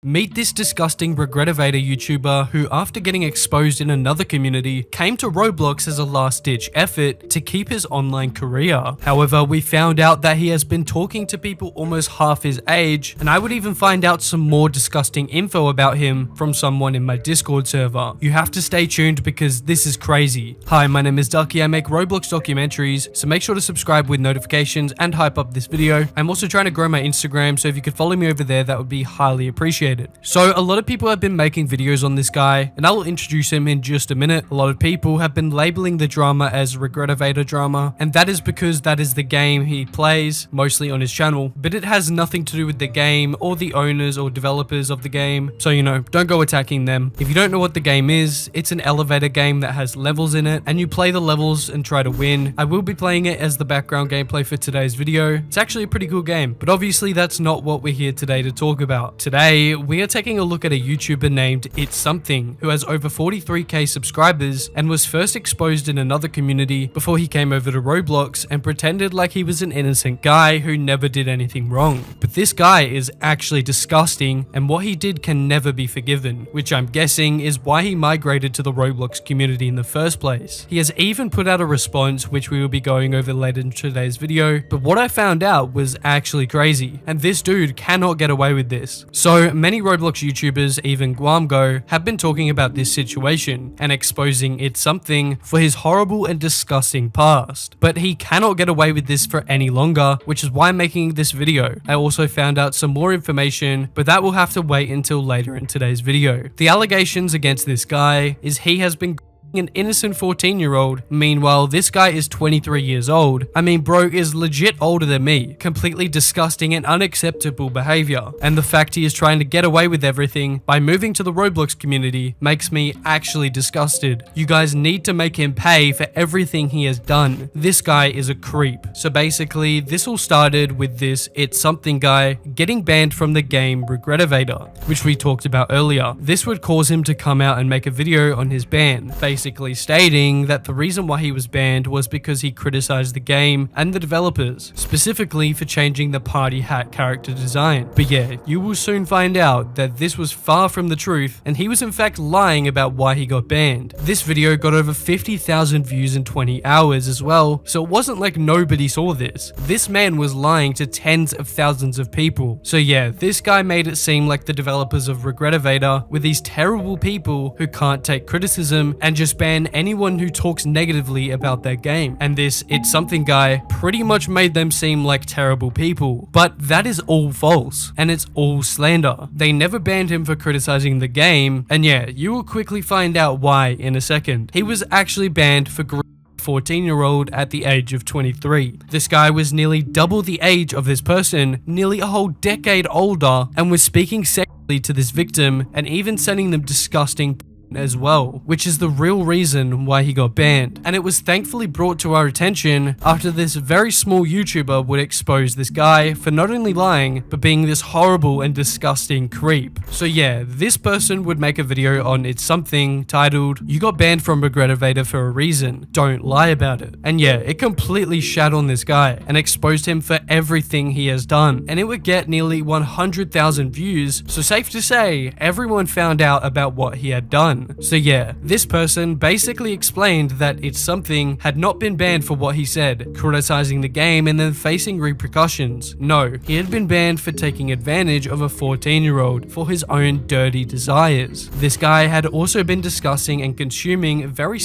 Meet this disgusting Regretavator YouTuber who, after getting exposed in another community, came to Roblox as a last-ditch effort to keep his online career. However, we found out that he has been talking to people almost half his age, and I would even find out some more disgusting info about him from someone in my Discord server. You have to stay tuned because this is crazy. Hi, my name is Ducky. I make Roblox documentaries, so make sure to subscribe with notifications and hype up this video. I'm also trying to grow my Instagram, so if you could follow me over there, that would be highly appreciated. So a lot of people have been making videos on this guy, and I will introduce him in just a minute. A lot of people have been labeling the drama as Regretavator drama, and that is because that is the game he plays, mostly on his channel, but it has nothing to do with the game or the owners or developers of the game, so don't go attacking them. If you don't know what the game is, it's an elevator game that has levels in it, and you play the levels and try to win. I will be playing it as the background gameplay for today's video. It's actually a pretty cool game, but obviously that's not what we're here today to talk about. Today, we are taking a look at a YouTuber named It's Something, who has over 43k subscribers and was first exposed in another community before he came over to Roblox and pretended like he was an innocent guy who never did anything wrong. But this guy is actually disgusting, and what he did can never be forgiven, which I'm guessing is why he migrated to the Roblox community in the first place. He has even put out a response, which we will be going over later in today's video, but what I found out was actually crazy, and this dude cannot get away with this. So many Roblox YouTubers, even Guamgo, have been talking about this situation and exposing It's Something for his horrible and disgusting past, but he cannot get away with this for any longer, which is why I'm making this video. I also found out some more information, but that will have to wait until later in today's video. The allegations against this guy is he has been an innocent 14-year-old. Meanwhile, this guy is 23 years old. I mean, bro is legit older than me. Completely disgusting and unacceptable behavior. And the fact he is trying to get away with everything by moving to the Roblox community makes me actually disgusted. You guys need to make him pay for everything he has done. This guy is a creep. So basically, this all started with this It's Something guy getting banned from the game Regretavator, which we talked about earlier. This would cause him to come out and make a video on his ban, basically stating that the reason why he was banned was because he criticized the game and the developers, specifically for changing the party hat character design. But yeah, you will soon find out that this was far from the truth, and he was in fact lying about why he got banned. This video got over 50,000 views in 20 hours as well, so it wasn't like nobody saw this. This man was lying to tens of thousands of people. So yeah, this guy made it seem like the developers of Regretavator were these terrible people who can't take criticism and just ban anyone who talks negatively about their game. And this It's Something guy pretty much made them seem like terrible people. But that is all false, and it's all slander. They never banned him for criticizing the game, and yeah, you will quickly find out why in a second. He was actually banned for 14-year-old at the age of 23. This guy was nearly double the age of this person, nearly a whole decade older, and was speaking sexually to this victim and even sending them disgusting as well, which is the real reason why he got banned. And it was thankfully brought to our attention after this very small YouTuber would expose this guy for not only lying, but being this horrible and disgusting creep. So yeah, this person would make a video on It's Something titled, "You got banned from Regretavator for a reason, don't lie about it." And yeah, it completely shat on this guy and exposed him for everything he has done, and it would get nearly 100,000 views, so safe to say, everyone found out about what he had done. So yeah, this person basically explained that It's Something had not been banned for what he said, criticizing the game and then facing repercussions. No, he had been banned for taking advantage of a 14-year-old for his own dirty desires. This guy had also been discussing and consuming very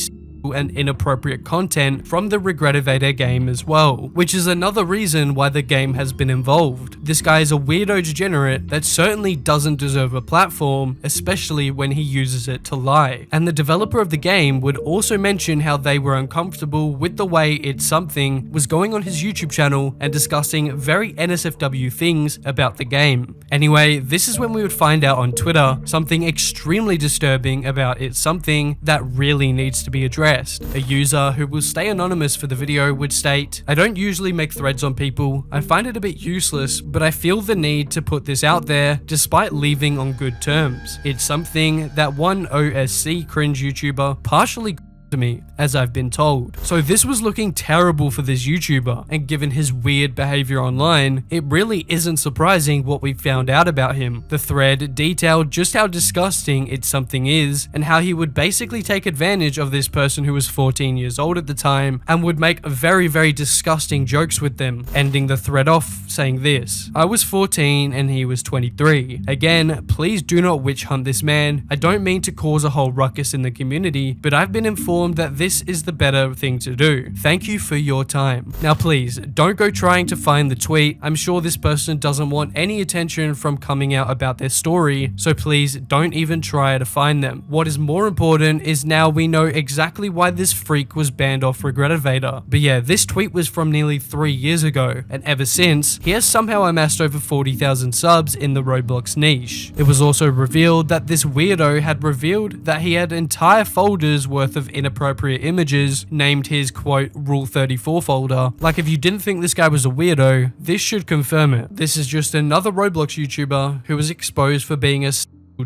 and inappropriate content from the Regretavator game as well, which is another reason why the game has been involved. This guy is a weirdo degenerate that certainly doesn't deserve a platform, especially when he uses it to lie. And the developer of the game would also mention how they were uncomfortable with the way It's Something was going on his YouTube channel and discussing very NSFW things about the game. Anyway, this is when we would find out on Twitter something extremely disturbing about It's Something that really needs to be addressed. A user who will stay anonymous for the video would state, "I don't usually make threads on people. I find it a bit useless, but I feel the need to put this out there despite leaving on good terms. It's something that one OSC cringe YouTuber partially to me, as I've been told. So this was looking terrible for this YouTuber, and given his weird behavior online, it really isn't surprising what we found out about him. The thread detailed just how disgusting It's Something is, and how he would basically take advantage of this person who was 14 years old at the time, and would make very, very disgusting jokes with them, ending the thread off saying this: "I was 14 and he was 23. Again, please do not witch hunt this man. I don't mean to cause a whole ruckus in the community, but I've been informed that this is the better thing to do. Thank you for your time." Now please, don't go trying to find the tweet. I'm sure this person doesn't want any attention from coming out about their story, so please don't even try to find them. What is more important is now we know exactly why this freak was banned off Regretavator. But yeah, this tweet was from nearly 3 years ago, and ever since, he has somehow amassed over 40,000 subs in the Roblox niche. It was also revealed that this weirdo had revealed that he had entire folders worth of inappropriate images named his quote Rule 34 folder. Like, if you didn't think this guy was a weirdo, this should confirm it. This is just another Roblox YouTuber who was exposed for being a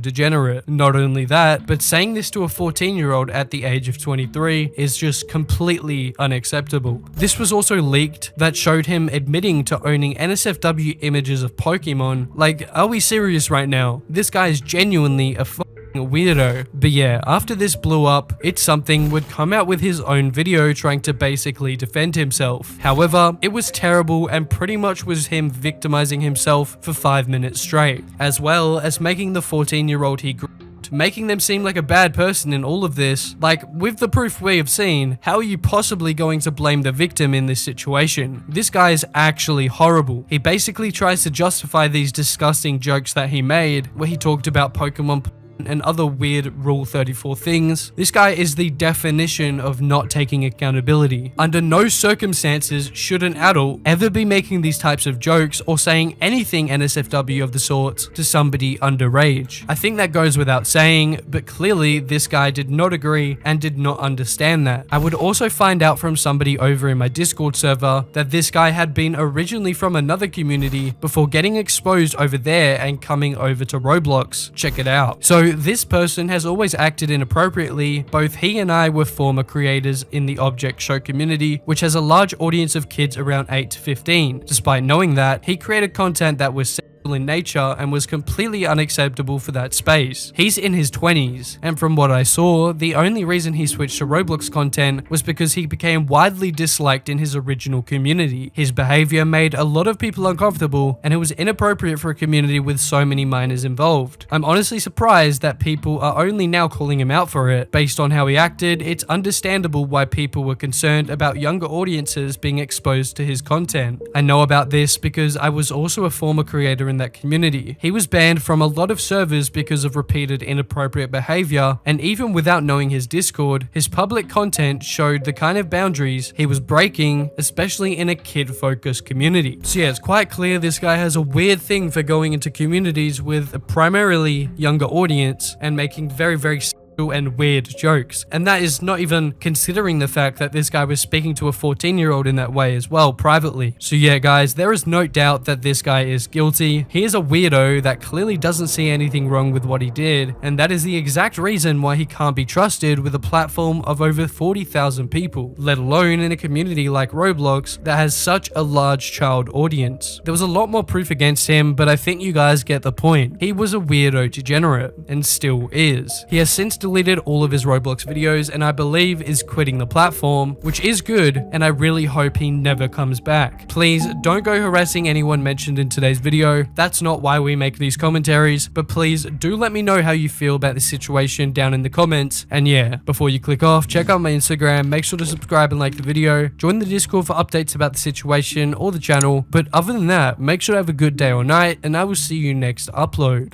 degenerate. Not only that, but saying this to a 14-year-old at the age of 23 is just completely unacceptable. This was also leaked that showed him admitting to owning NSFW images of Pokemon. Like, are we serious right now? This guy is genuinely a weirdo. But yeah, after this blew up, It's Something would come out with his own video trying to basically defend himself. However, it was terrible and pretty much was him victimizing himself for 5 minutes straight, as well as making the 14-year-old he grew, making them seem like a bad person in all of this. Like, with the proof we have seen, how are you possibly going to blame the victim in this situation? This guy is actually horrible. He basically tries to justify these disgusting jokes that he made, where he talked about Pokemon and other weird Rule 34 things. This guy is the definition of not taking accountability. Under no circumstances should an adult ever be making these types of jokes or saying anything NSFW of the sorts to somebody underage. I think that goes without saying, but clearly this guy did not agree and did not understand that. I would also find out from somebody over in my Discord server that this guy had been originally from another community before getting exposed over there and coming over to Roblox. Check it out. So this person has always acted inappropriately. Both he and I were former creators in the Object Show community, which has a large audience of kids around 8 to 15. Despite knowing that, he created content that was in nature and was completely unacceptable for that space. He's in his 20s, and from what I saw, the only reason he switched to Roblox content was because he became widely disliked in his original community. His behavior made a lot of people uncomfortable, and it was inappropriate for a community with so many minors involved. I'm honestly surprised that people are only now calling him out for it. Based on how he acted, it's understandable why people were concerned about younger audiences being exposed to his content. I know about this because I was also a former creator in that community. He was banned from a lot of servers because of repeated inappropriate behavior, and even without knowing his Discord, his public content showed the kind of boundaries he was breaking, especially in a kid-focused community. So yeah, it's quite clear this guy has a weird thing for going into communities with a primarily younger audience and making very, very and weird jokes. And that is not even considering the fact that this guy was speaking to a 14-year-old in that way as well, privately. So yeah, guys, there is no doubt that this guy is guilty. He is a weirdo that clearly doesn't see anything wrong with what he did, and that is the exact reason why he can't be trusted with a platform of over 40,000 people, let alone in a community like Roblox that has such a large child audience. There was a lot more proof against him, but I think you guys get the point. He was a weirdo degenerate, and still is. He has since deleted all of his Roblox videos and I believe is quitting the platform, which is good, and I really hope he never comes back. Please don't go harassing anyone mentioned in today's video. That's not why we make these commentaries, but please do let me know how you feel about this situation down in the comments. And yeah, before you click off, check out my Instagram, make sure to subscribe and like the video, join the Discord for updates about the situation or the channel. But other than that, make sure to have a good day or night, and I will see you next upload.